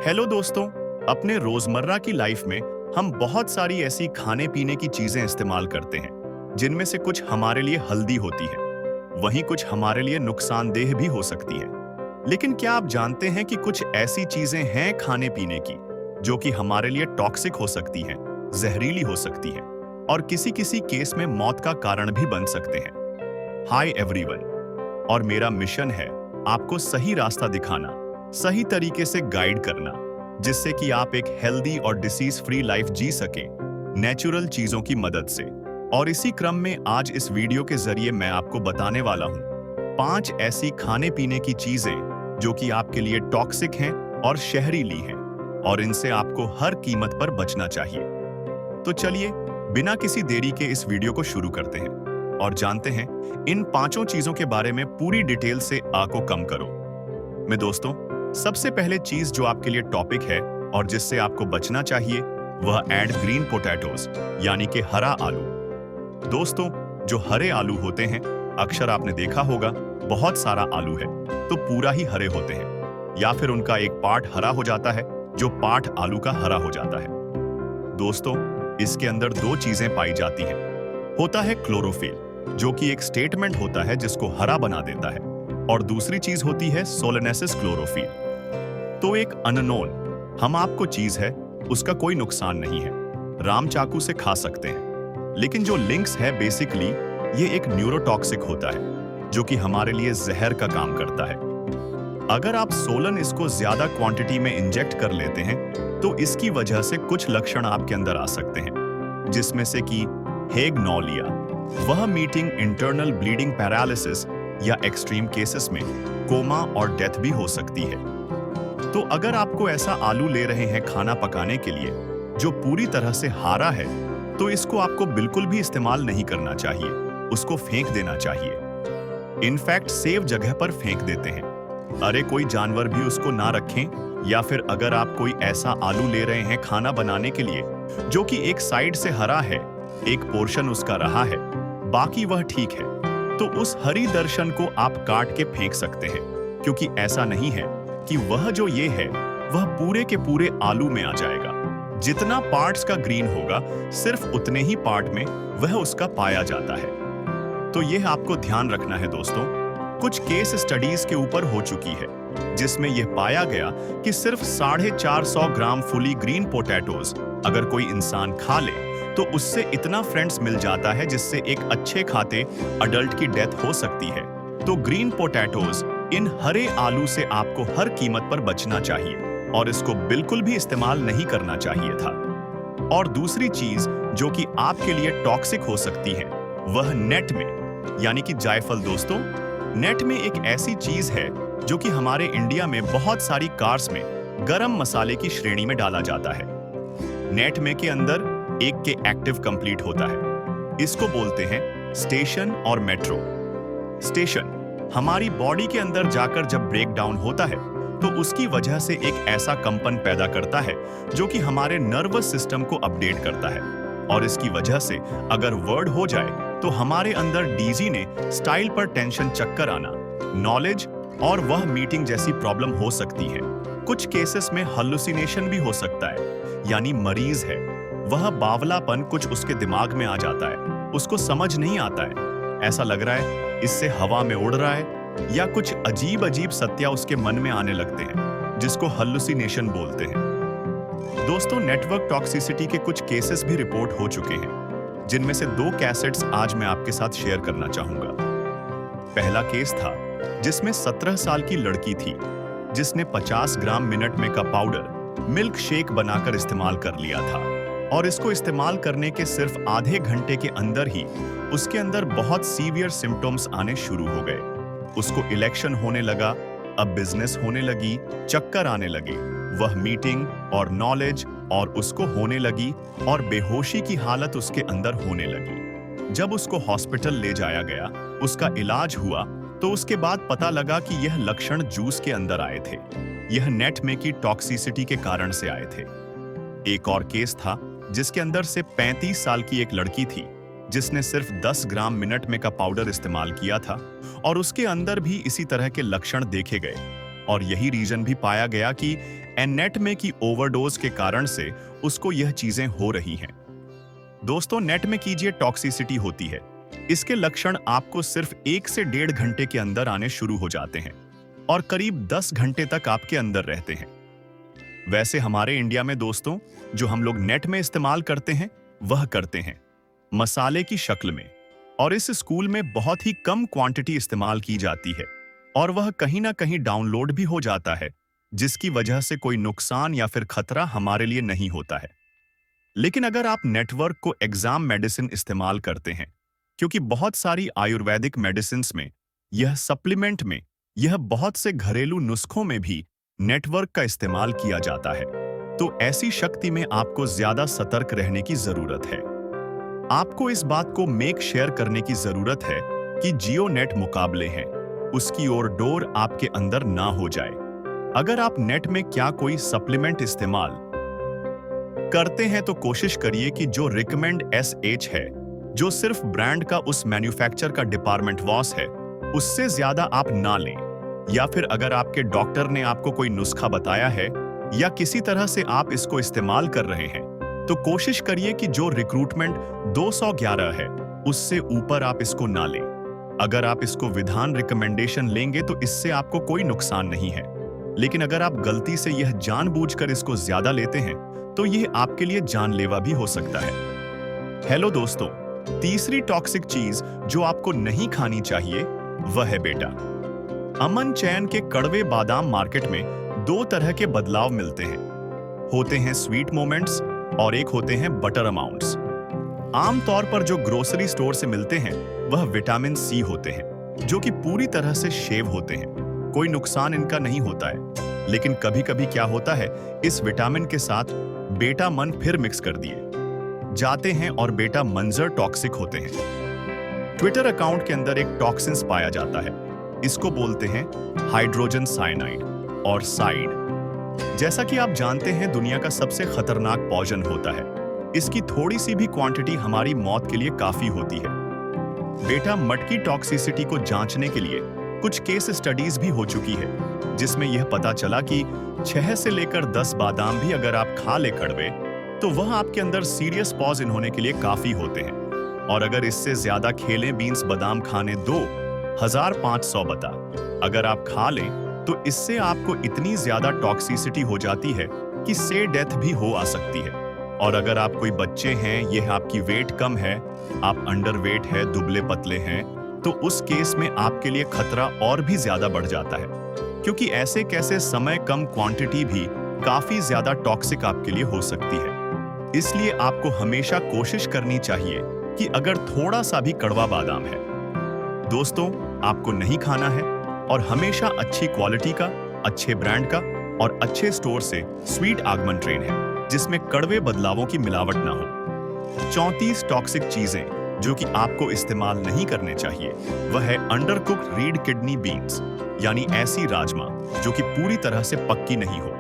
Hello दोस्तों। अपने रोजमर्रा की लाइफ में हम बहुत सारी ऐसी खाने पीने की चीजें इस्तेमाल करते हैं जिनमें से कुछ हमारे लिए हेल्दी होती है, वहीं कुछ हमारे लिए नुकसानदेह भी हो सकती है। लेकिन क्या आप जानते हैं कि कुछ ऐसी चीजें हैं खाने पीने की जो कि हमारे लिए टॉक्सिक हो सकती हैं, जहरीली हो सकती हैं और किसी किसी केस में मौत का कारण भी बन सकते हैं। हाय एवरीवन, और मेरा मिशन है आपको सही रास्ता दिखाना, सही तरीके से गाइड करना, जिससे कि आप एक हेल्दी और डिसीज फ्री लाइफ जी सकें नेचुरल चीजों की मदद से। और इसी क्रम में आज इस वीडियो के जरिए मैं आपको बताने वाला हूं 5 ऐसी खाने पीने की चीजें जो कि आपके लिए टॉक्सिक हैं और जहरीली हैं, और इनसे आपको हर कीमत पर बचना चाहिए। तो चलिए बिना किसी देरी के इस वीडियो को शुरू करते हैं और जानते हैं इन 5 चीजों के बारे में पूरी डिटेल से। आंखों कम करो में दोस्तों, सबसे पहले चीज जो आपके लिए टॉपिक है और जिससे आपको बचना चाहिए वह ऐड ग्रीन पोटैटोज, यानी कि हरा आलू। दोस्तों, जो हरे आलू होते हैं, अक्सर आपने देखा होगा बहुत सारा आलू है तो पूरा ही हरे होते हैं, या फिर उनका एक पार्ट हरा हो जाता है जो पार्ट आलू का हरा हो जाता है। दोस्तों, इसके अंदर 2 चीजें पाई जाती हैं। होता है क्लोरोफिल, जो कि एक स्टेटमेंट होता है जिसको हरा बना देता है, और दूसरी चीज होती है सोलेनेसिस क्लोरोफिल। तो एक अननोन हम आपको चीज है, उसका कोई नुकसान नहीं है, राम चाकू से खा सकते हैं। लेकिन जो लिंक्स है बेसिकली ये एक न्यूरोटॉक्सिक होता है जो कि हमारे लिए जहर का काम करता है। अगर आप सोलन इसको ज्यादा क्वांटिटी में इंजेक्ट कर लेते हैं तो इसकी वजह से कुछ लक्षण आपके अंदर आ सकते हैं, जिसमें से कि हेगनोलिया, वह मीटिंग इंटरनल ब्लीडिंग पैरालिसिस, या एक्सट्रीम केसेस में कोमा और डेथ भी हो सकती है। तो अगर आपको ऐसा आलू ले रहे हैं खाना पकाने के लिए जो पूरी तरह से हरा है, तो इसको आपको बिल्कुल भी इस्तेमाल नहीं करना चाहिए, उसको फेंक देना चाहिए। इनफैक्ट सेफ जगह पर फेंक देते हैं। अरे कोई जानवर भी उसको ना रखें, या फिर अगर आप कोई ऐसा आलू ले रहे हैं खाना बनाने के लिए जो कि एक साइड से हरा है, एक पोर्शन उसका रहा है, बाकी वह ठीक है, तो उस हरी दर्शन को आप काट के फेंक सकते हैं, क्योंकि ऐसा नहीं है कि वह जो ये है वह पूरे के पूरे आलू में आ जाएगा। जितना पार्ट्स का ग्रीन होगा सिर्फ उतने ही पार्ट में वह उसका पाया जाता है। तो यह आपको ध्यान रखना है दोस्तों। कुछ केस स्टडीज के ऊपर हो चुकी है जिसमें यह पाया गया कि सिर्फ 450 ग्राम फुली ग्रीन पोटैटोज अगर कोई इंसान खा ले तो उससे इतना फ्रेंड्स मिल जाता है जिससे एक अच्छे खाते अडल्ट की डेथ हो सकती है। तो ग्रीन पोटैटोज, इन हरे आलू से आपको हर कीमत पर बचना चाहिए और इसको बिल्कुल भी इस्तेमाल नहीं करना चाहिए था। और दूसरी चीज जो कि आपके लिए टॉक्सिक हो सकती है वह नेट में, यानी कि जायफल। दोस्तों, नेट में एक ऐसी चीज है जो कि हमारे इंडिया में बहुत सारी कार्स में गरम मसाले की श्रेणी में डाला जाता है। नेट में के अंदर एक के एक्टिव कंप्लीट होता है, इसको बोलते हैं स्टेशन और मेट्रो। स्टेशन हमारी बॉडी के अंदर जाकर जब ब्रेक डाउन होता है तो उसकी वजह से एक ऐसा कंपन पैदा करता है जो कि हमारे नर्वस सिस्टम को अपडेट करता है, और इसकी वजह से अगर वर्ड हो जाए तो हमारे अंदर डीजी ने स्टाइल पर टेंशन, चक्कर आना, नॉलेज और वह मीटिंग जैसी प्रॉब्लम हो सकती है। कुछ केसेस में हल्यूसिनेशन भी हो सकता है, यानी मरीज है वह बावलापन कुछ उसके दिमाग में आ जाता है, उसको समझ नहीं आता है, ऐसा लग रहा है इससे हवा में उड़ रहा है, या कुछ अजीब अजीब सत्या उसके मन में आने लगते हैं जिसको हल्यूसिनेशन बोलते हैं। दोस्तों, नेटवर्क टॉक्सिसिटी के कुछ केसेस भी रिपोर्ट हो चुके हैं, जिनमें से 2 कैसेट्स आज मैं आपके साथ शेयर करना चाहूंगा। पहला केस था जिसमें 17 साल की लड़की थी जिसने 50 ग्राम मिनट में का पाउडर मिल्क शेक बनाकर इस्तेमाल कर लिया था, और इसको इस्तेमाल करने के सिर्फ आधे घंटे के अंदर ही उसके अंदर बहुत सीवियर सिम्टम्स आने शुरू हो गए। उसको इलेक्शन होने लगा, अब बिजनेस होने लगी, चक्कर आने लगे, वह मीटिंग और नॉलेज और उसको होने लगी, और बेहोशी की हालत उसके अंदर होने लगी। जब उसको हॉस्पिटल ले जाया गया, उसका इलाज हुआ, तो उसके बाद पता लगा कि यह लक्षण जूस के अंदर आए थे। यह नेट में की टॉक्सिसिटी के कारण से आए थे। एक और केस था जिसके अंदर से 35 साल की एक लड़की थी जिसने सिर्फ 10 ग्राम मिनट में का पाउडर इस्तेमाल किया था, और उसके अंदर भी इसी तरह के लक्षण देखे गए। और यही रीजन भी पाया गया कि एनेट में की ओवरडोज के कारण से उसको यह चीजें हो रही हैं। दोस्तों, नेट में कीजिए टॉक्सिसिटी होती है। इसके लक्षण आपको सिर्फ 1 से 1.5 घंटे के अंदर आने शुरू हो जाते हैं और करीब 10 घंटे तक आपके अंदर रहते हैं। वैसे हमारे इंडिया में दोस्तों, जो हम लोग नेट में इस्तेमाल करते हैं वह करते हैं मसाले की शक्ल में, और इस स्कूल में बहुत ही कम क्वांटिटी इस्तेमाल की जाती है और वह कहीं ना कहीं डाउनलोड भी हो जाता है, जिसकी वजह से कोई नुकसान या फिर खतरा हमारे लिए नहीं होता है। लेकिन अगर आप नेटवर्क को एग्जाम मेडिसिन इस्तेमाल करते हैं, क्योंकि बहुत सारी आयुर्वेदिक मेडिसिन में, यह सप्लीमेंट में, यह बहुत से घरेलू नुस्खों में भी नेटवर्क का इस्तेमाल किया जाता है, तो ऐसी शक्ति में आपको ज्यादा सतर्क रहने की जरूरत है। आपको इस बात को शेयर करने की जरूरत है कि जियो नेट मुकाबले हैं, उसकी ओर डोर आपके अंदर ना हो जाए। अगर आप नेट में क्या कोई सप्लीमेंट इस्तेमाल करते हैं तो कोशिश करिए कि जो रिकमेंड SH है, जो सिर्फ ब्रांड का उस मैन्युफैक्चर का डिपार्टमेंट वॉस है, उससे ज्यादा आप ना लें। या फिर अगर आपके डॉक्टर ने आपको कोई नुस्खा बताया है या किसी तरह से आप इसको इस्तेमाल कर रहे हैं, तो कोशिश करिए कि जो रिक्रूटमेंट 211 है उससे ऊपर आप इसको ना लें। अगर आप इसको विधान रिकमेंडेशन लेंगे तो इससे आपको कोई नुकसान नहीं है, लेकिन अगर आप गलती से यह जानबूझकर इसको ज्यादा लेते हैं तो यह आपके लिए जानलेवा भी हो सकता है। हेलो दोस्तों, तीसरी टॉक्सिक चीज जो आपको नहीं खानी चाहिए वह है बेटा। अमन चैन के कड़वे बादाम मार्केट में 2 तरह के बदलाव मिलते हैं, होते हैं स्वीट मोमेंट्स और एक होते हैं बटर अमाउंट्स। आमतौर पर जो ग्रोसरी स्टोर से मिलते हैं वह विटामिन सी होते हैं, जो कि पूरी तरह से शेव होते हैं, कोई नुकसान इनका नहीं होता है। लेकिन कभी कभी क्या होता है, इस विटामिन के साथ बेटा मन फिर मिक्स कर दिए जाते हैं और बेटा मंजर टॉक्सिक होते हैं। ट्विटर अकाउंट के अंदर एक टॉक्सिन्स पाया जाता है, इसको बोलते हैं हाइड्रोजन साइनाइड और साइड। जैसा कि आप जानते हैं, दुनिया का सबसे खतरनाक पॉइजन होता है। इसकी थोड़ी सी भी क्वांटिटी हमारी मौत के लिए काफी होती है। बेटा मटकी टॉक्सिसिटी को जांचने के लिए कुछ केस स्टडीज भी हो चुकी है, जिसमें यह पता चला कि 6 से लेकर 10 बादाम भी अगर आप खा ले कड़वे, तो वह आपके अंदर सीरियस पॉइजन होने के लिए काफी होते हैं। और अगर इससे ज्यादा खेलें बीन्स बादाम खाने 2500 बता अगर आप खा लें, तो इससे आपको इतनी ज्यादा टॉक्सिसिटी हो जाती है कि से डेथ भी हो आ सकती है। और अगर आप कोई बच्चे हैं, यह आपकी वेट कम है, आप अंडरवेट है, दुबले पतले हैं, तो उस केस में आपके लिए खतरा और भी ज्यादा बढ़ जाता है, क्योंकि ऐसे कैसे समय कम क्वांटिटी भी काफी ज्यादा टॉक्सिक आपके लिए हो सकती है। इसलिए आपको हमेशा कोशिश करनी चाहिए कि अगर थोड़ा सा भी कड़वा बादाम है दोस्तों, आपको नहीं खाना है, और हमेशा अच्छी क्वालिटी का, अच्छे ब्रांड का और अच्छे स्टोर से स्वीट आगमन ट्रेन है, जिसमें कड़वे बदलावों की मिलावट ना हो। 34 टॉक्सिक चीजें जो कि आपको इस्तेमाल नहीं करने चाहिए, वह है अंडरकुक्ड रीड किडनी बीन्स, यानी ऐसी राजमा जो कि पूरी तरह से पक्की नहीं हो,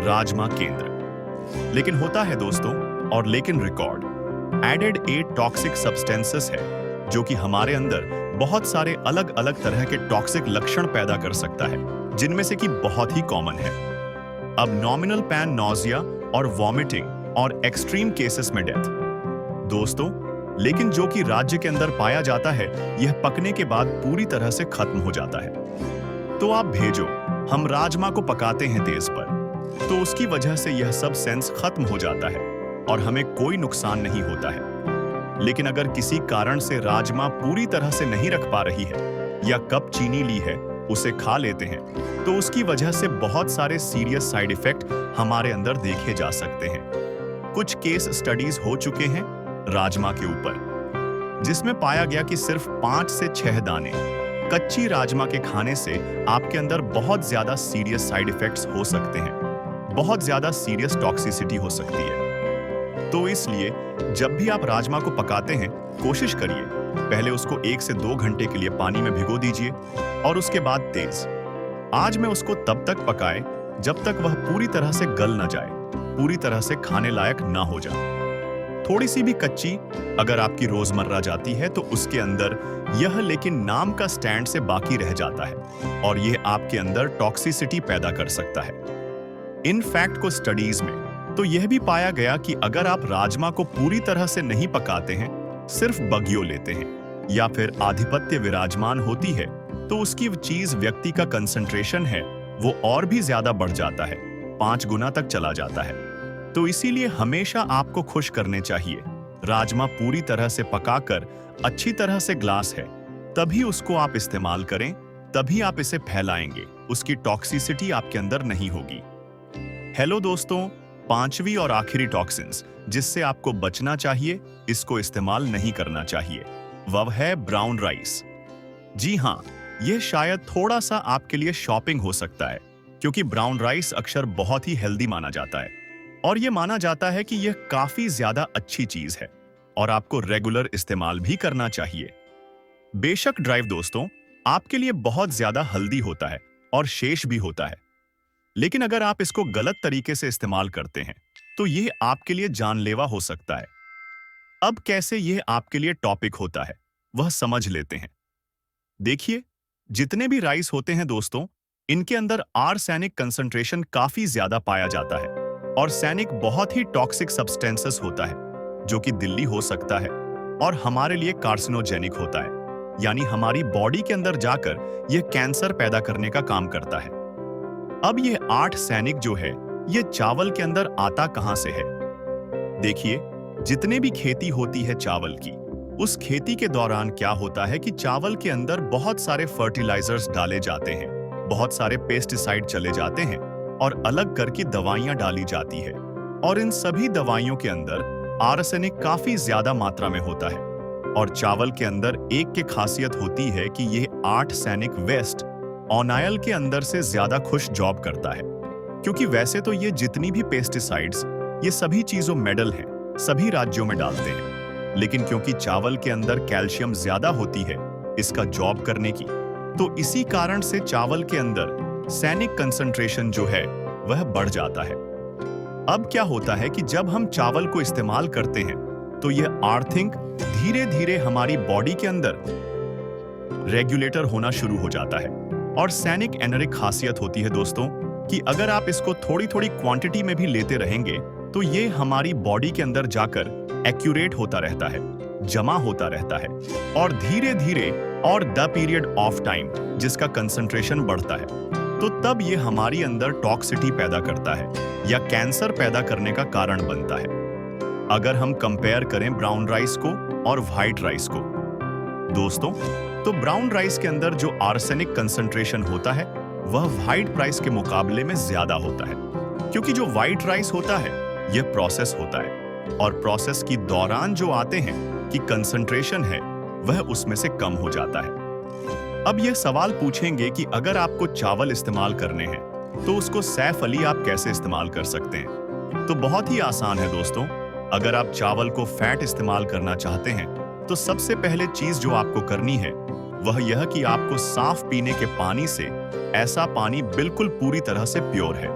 राजमा केंद्र। लेकिन होता है दोस्तों, और लेकिन रिकॉर्ड एडेड 8 टॉक्सिक सब्सटेंसेस है, जो कि हमारे अंदर बहुत सारे अलग अलग तरह के टॉक्सिक लक्षण पैदा कर सकता है, जिनमें से कि बहुत ही कॉमन है अब नॉमिनल पैन नॉजिया और वॉमिटिंग और एक्सट्रीम केसेस में डेथ दोस्तों। लेकिन जो कि राज्य के अंदर पाया जाता है, यह पकने के बाद पूरी तरह से खत्म हो जाता है। तो आप भेजो, हम राजमा को पकाते हैं तेज पर, तो उसकी वजह से यह सब सेंस खत्म हो जाता है और हमें कोई नुकसान नहीं होता है। लेकिन अगर किसी कारण से राजमा पूरी तरह से नहीं रख पा रही है या कप चीनी ली है उसे खा लेते हैं, तो उसकी वजह से बहुत सारे सीरियस साइड इफेक्ट हमारे अंदर देखे जा सकते हैं। कुछ केस स्टडीज हो चुके हैं राजमा के ऊपर, जिसमें पाया गया कि सिर्फ 5 से 6 दाने कच्ची राजमा के खाने से आपके अंदर बहुत ज्यादा सीरियस साइड इफेक्ट्स हो सकते हैं, बहुत ज्यादा सीरियस टॉक्सिसिटी हो सकती है। तो इसलिए जब भी आप राजमा को पकाते हैं, कोशिश करिए पहले उसको 1 से 2 घंटे के लिए पानी में भिगो दीजिए और उसके बाद तेज आंच में उसको तब तक पकाएं जब तक वह पूरी तरह से गल न जाए, पूरी तरह से खाने लायक ना हो जाए। थोड़ी सी भी कच्ची अगर आपकी रोजमर्रा जाती है तो उसके अंदर यह लेकिन नाम का स्टैंड से बाकी रह जाता है और यह आपके अंदर टॉक्सिसिटी पैदा कर सकता है। इन फैक्ट को स्टडीज में तो यह भी पाया गया कि अगर आप राजमा को पूरी तरह से नहीं पकाते हैं, सिर्फ बगियो लेते हैं या फिर आधिपत्य विराजमान होती है, तो उसकी चीज व्यक्ति का कंसंट्रेशन है वो और भी ज्यादा बढ़ जाता है, 5 गुना तक चला जाता है। तो इसीलिए हमेशा आपको खुश करने चाहिए। राजमा पूरी तरह से पकाकर अच्छी तरह से ग्लास है, तभी उसको आप इस्तेमाल करें, तभी आप इसे फैलाएंगे, उसकी टॉक्सिसिटी आपके अंदर नहीं होगी। हेलो दोस्तों, 5वीं और आखिरी टॉक्सिन्स जिससे आपको बचना चाहिए, इसको इस्तेमाल नहीं करना चाहिए, वह है ब्राउन राइस। जी हाँ, यह शायद थोड़ा सा आपके लिए शॉपिंग हो सकता है, क्योंकि ब्राउन राइस अक्सर बहुत ही हेल्दी माना जाता है और यह माना जाता है कि यह काफी ज्यादा अच्छी चीज है और आपको रेगुलर इस्तेमाल भी करना चाहिए। बेशक ड्राइव दोस्तों आपके लिए बहुत ज्यादा हेल्दी होता है और शेष भी होता है, लेकिन अगर आप इसको गलत तरीके से इस्तेमाल करते हैं तो यह आपके लिए जानलेवा हो सकता है। अब कैसे यह आपके लिए टॉपिक होता है वह समझ लेते हैं। देखिए, जितने भी राइस होते हैं दोस्तों, इनके अंदर आर्सेनिक कंसंट्रेशन काफी ज्यादा पाया जाता है और सैनिक बहुत ही टॉक्सिक सब्सटेंसेस होता है जो कि दिल्ली हो सकता है और हमारे लिए कार्सिनोजेनिक होता है, यानी हमारी बॉडी के अंदर जाकर यह कैंसर पैदा करने का काम करता है। अब यह 8 सैनिक जो है यह चावल के अंदर आता कहां से है? देखिए, जितने भी खेती होती है चावल की, उस खेती के दौरान क्या होता है कि चावल के अंदर बहुत सारे फर्टिलाइजर्स डाले जाते हैं, बहुत सारे पेस्टिसाइड चले जाते हैं और अलग करके दवाइयां डाली जाती है और इन सभी दवाइयों के अंदर आर्सेनिक काफी ज्यादा मात्रा में होता है और चावल के अंदर एक की खासियत होती है कि यह 8 सैनिक वेस्ट ऑनायल के अंदर से ज्यादा खुश जॉब करता है, क्योंकि वैसे तो ये जितनी भी पेस्टिसाइड्स ये सभी चीजों मेडल हैं, सभी राज्यों में डालते हैं, लेकिन क्योंकि चावल के अंदर कैल्शियम ज्यादा होती है इसका जॉब करने की, तो इसी कारण से चावल के अंदर सैनिक कंसंट्रेशन जो है वह बढ़ जाता है। अब क्या होता है कि जब हम चावल को इस्तेमाल करते हैं तो यह आर्थिंग धीरे धीरे हमारी बॉडी के अंदर रेगुलेटर होना शुरू हो जाता है और सैनिक एनरिक खासियत होती है दोस्तों कि अगर आप इसको थोड़ी थोड़ी क्वांटिटी में भी लेते रहेंगे तो ये हमारी बॉडी के अंदर जाकर एक्यूरेट होता रहता है, जमा होता रहता है और धीरे धीरे और द पीरियड ऑफ टाइम जिसका कंसंट्रेशन बढ़ता है, तो तब ये हमारी अंदर टॉक्सिटी पैदा करता है या कैंसर पैदा करने का कारण बनता है। अगर हम कंपेयर करें ब्राउन राइस को और व्हाइट राइस को दोस्तों, तो ब्राउन राइस के अंदर जो आर्सेनिक कंसंट्रेशन होता है वह व्हाइट राइस के मुकाबले में ज्यादा होता है, क्योंकि जो व्हाइट राइस होता है यह प्रोसेस होता है और प्रोसेस की दौरान जो आते हैं कि कंसंट्रेशन है वह उसमें से कम हो जाता है। अब यह सवाल पूछेंगे कि अगर आपको चावल इस्तेमाल करने हैं तो उसको सैफ अली आप कैसे इस्तेमाल कर सकते हैं? तो बहुत ही आसान है दोस्तों। अगर आप चावल को फैट इस्तेमाल करना चाहते हैं तो सबसे पहले चीज जो आपको करनी है वह यह कि आपको साफ पीने के पानी से, ऐसा पानी बिल्कुल पूरी तरह से प्योर है,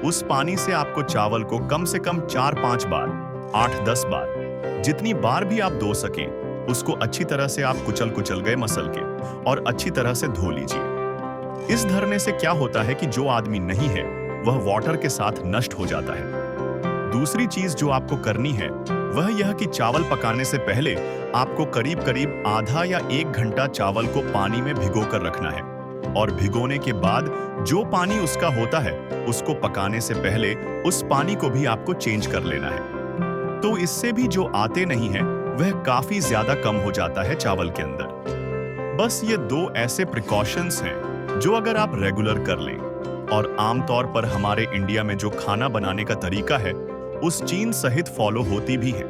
उस पानी से आपको चावल को कम से कम 4-5 बार, 8-10 बार, जितनी बार भी आप धो सकें उसको अच्छी तरह से आप कुचल गए मसल के और अच्छी तरह से धो लीजिए। इस धरने से क्या होता है कि जो आदमी नहीं है वह वाटर के साथ नष्ट हो जाता है। दूसरी चीज जो आपको करनी है वह यह कि चावल पकाने से पहले आपको करीब करीब आधा या 1 घंटा चावल को पानी में भिगोकर रखना है और भिगोने के बाद जो पानी उसका होता है उसको पकाने से पहले उस पानी को भी आपको चेंज कर लेना है। तो इससे भी जो आते नहीं है वह काफी ज्यादा कम हो जाता है चावल के अंदर। बस ये 2 ऐसे प्रिकॉशंस हैं जो अगर आप रेगुलर कर लें, और आमतौर पर हमारे इंडिया में जो खाना बनाने का तरीका है उस चीन सहित फॉलो होती भी है,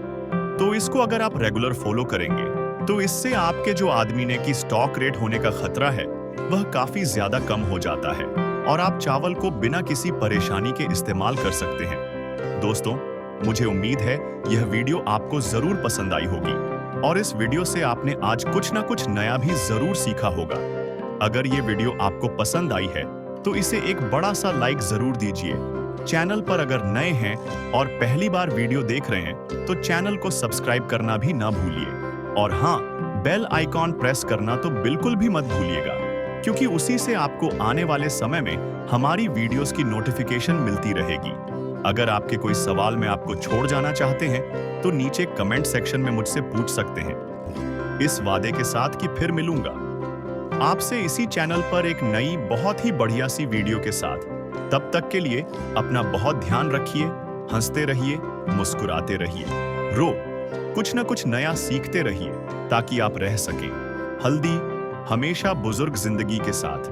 तो इसको अगर आप रेगुलर फॉलो करेंगे तो इससे आपके जो आदमी ने की स्टॉक रेट होने का खतरा है वह काफी ज्यादा कम हो जाता है और आप चावल को बिना किसी परेशानी के इस्तेमाल कर सकते हैं। दोस्तों, मुझे उम्मीद है यह वीडियो आपको जरूर पसंद आई होगी और इस वीडियो से आपने आज कुछ ना कुछ नया भी जरूर सीखा होगा। अगर ये वीडियो आपको पसंद आई है तो इसे एक बड़ा सा लाइक जरूर दीजिए। चैनल पर अगर नए हैं और पहली बार वीडियो देख रहे हैं तो चैनल को सब्सक्राइब करना भी ना भूलिए और हाँ, बेल आइकॉन प्रेस करना तो बिल्कुल भी मत भूलिएगा, क्योंकि उसी से आपको आने वाले समय में हमारी वीडियोस की नोटिफिकेशन मिलती रहेगी। अगर आपके कोई सवाल मैं आपको छोड़ जाना चाहते हैं तो नीचे कमेंट सेक्शन में मुझसे पूछ सकते हैं, इस वादे के साथ कि फिर मिलूंगा आपसे इसी चैनल पर एक नई बहुत ही बढ़िया सी वीडियो के साथ। तब तक के लिए अपना बहुत ध्यान रखिए, हंसते रहिए, मुस्कुराते रहिए, कुछ न कुछ नया सीखते रहिए ताकि आप रह सकें हेल्दी, हमेशा बुजुर्ग जिंदगी के साथ।